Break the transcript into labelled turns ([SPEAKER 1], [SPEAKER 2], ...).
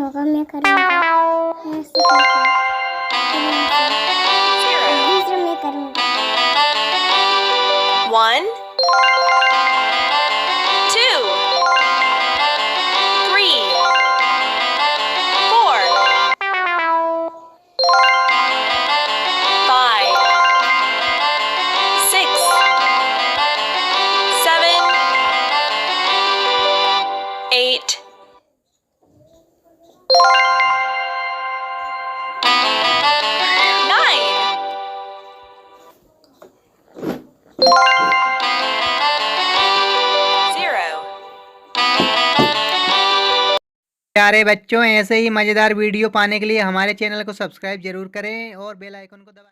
[SPEAKER 1] होगा, मैं करूँगा ऐसे करके, दूसरा मैं करूँगा।
[SPEAKER 2] 1 2 3 4 5 6 7 8
[SPEAKER 3] प्यारे बच्चों, ऐसे ही मज़ेदार वीडियो पाने के लिए हमारे चैनल को सब्सक्राइब जरूर करें और बेल आइकन को दबाएं।